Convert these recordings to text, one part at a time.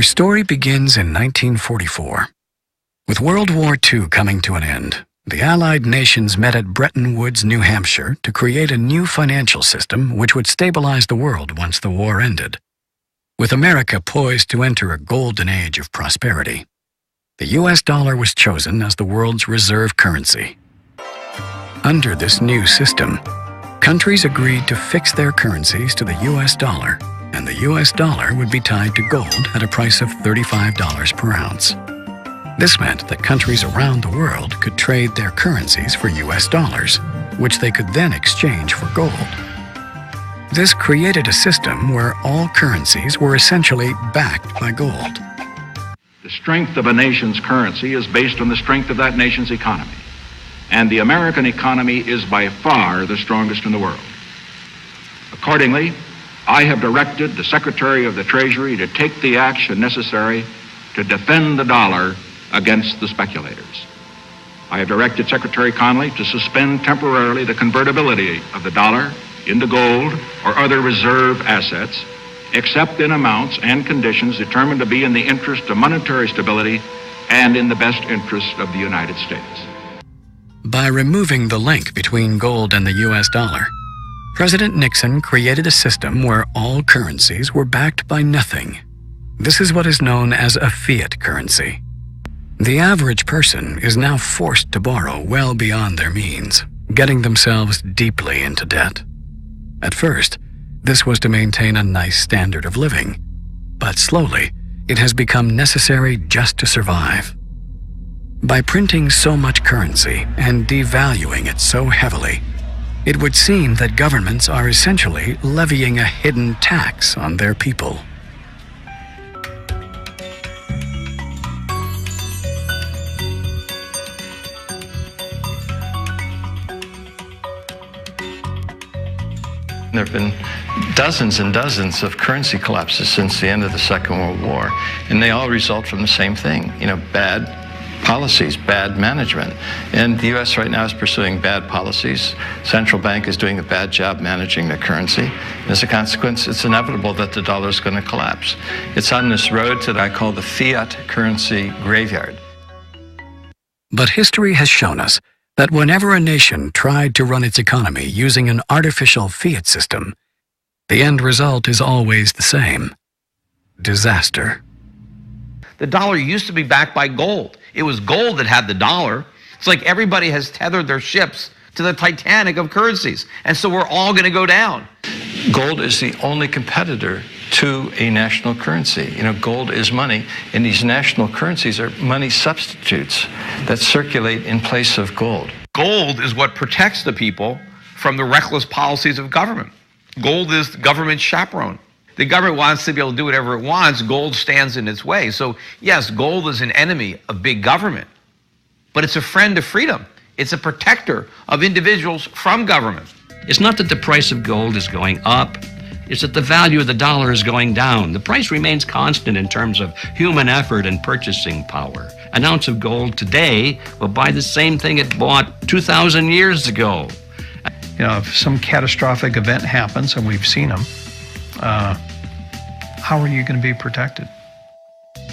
story begins in 1944. With World War II coming to an end, the Allied nations met at Bretton Woods, New Hampshire, to create a new financial system which would stabilize the world once the war ended. With America poised to enter a golden age of prosperity, the U.S. dollar was chosen as the world's reserve currency. Under this new system, countries agreed to fix their currencies to the U.S. dollar, and the U.S. dollar would be tied to gold at a price of $35 per ounce. This meant that countries around the world could trade their currencies for U.S. dollars, which they could then exchange for gold. This created a system where all currencies were essentially backed by gold. The strength of a nation's currency is based on the strength of that nation's economy. And the American economy is by far the strongest in the world. Accordingly, I have directed the Secretary of the Treasury to take the action necessary to defend the dollar against the speculators. I have directed Secretary Connally to suspend temporarily the convertibility of the dollar into gold or other reserve assets, except in amounts and conditions determined to be in the interest of monetary stability and in the best interest of the United States. By removing the link between gold and the U.S. dollar, President Nixon created a system where all currencies were backed by nothing. This is what is known as a fiat currency. The average person is now forced to borrow well beyond their means, getting themselves deeply into debt. At first, this was to maintain a nice standard of living, but slowly, it has become necessary just to survive. By printing so much currency and devaluing it so heavily, it would seem that governments are essentially levying a hidden tax on their people. There have been dozens and dozens of currency collapses since the end of the Second World War, and they all result from the same thing, bad policies, bad management. And the U.S. right now is pursuing bad policies. Central bank is doing a bad job managing the currency. And as a consequence, it's inevitable that the dollar is going to collapse. It's on this road that I call the fiat currency graveyard. But history has shown us that whenever a nation tried to run its economy using an artificial fiat system, the end result is always the same: disaster. The dollar used to be backed by gold. It was gold that had the dollar. It's like everybody has tethered their ships to the Titanic of currencies, and so we're all going to go down. Gold is the only competitor to a national currency. Gold is money, and these national currencies are money substitutes that circulate in place of gold. Gold is what protects the people from the reckless policies of government. Gold is the government's chaperone. The government wants to be able to do whatever it wants. Gold stands in its way. So yes, gold is an enemy of big government, but it's a friend of freedom. It's a protector of individuals from government. It's not that the price of gold is going up, it's that the value of the dollar is going down. The price remains constant in terms of human effort and purchasing power. An ounce of gold today will buy the same thing it bought 2,000 years ago. If some catastrophic event happens, and we've seen them, how are you going to be protected?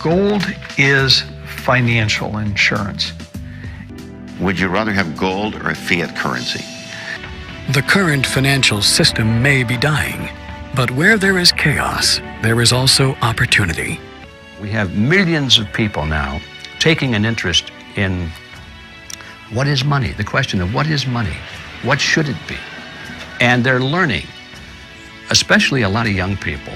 Gold is financial insurance. Would you rather have gold or a fiat currency? The current financial system may be dying, but where there is chaos, there is also opportunity. We have millions of people now taking an interest in what is money, the question of what is money, what should it be? And they're learning, especially a lot of young people.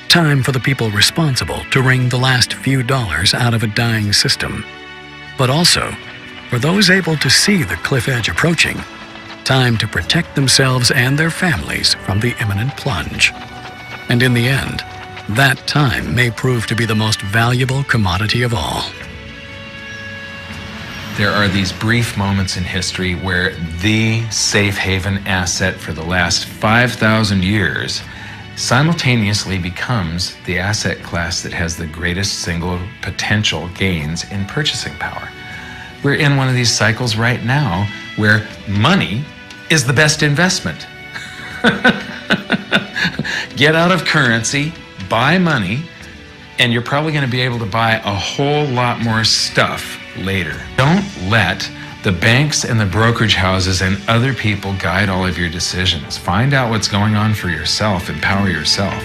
Time for the people responsible to wring the last few dollars out of a dying system, but also for those able to see the cliff edge approaching, time to protect themselves and their families from the imminent plunge. And in the end, that time may prove to be the most valuable commodity of all. There are these brief moments in history where the safe haven asset for the last 5,000 years simultaneously becomes the asset class that has the greatest single potential gains in purchasing power. We're in one of these cycles right now where money is the best investment. Get out of currency, buy money, and you're probably going to be able to buy a whole lot more stuff later. Don't let the banks and the brokerage houses and other people guide all of your decisions. Find out what's going on for yourself. Empower yourself.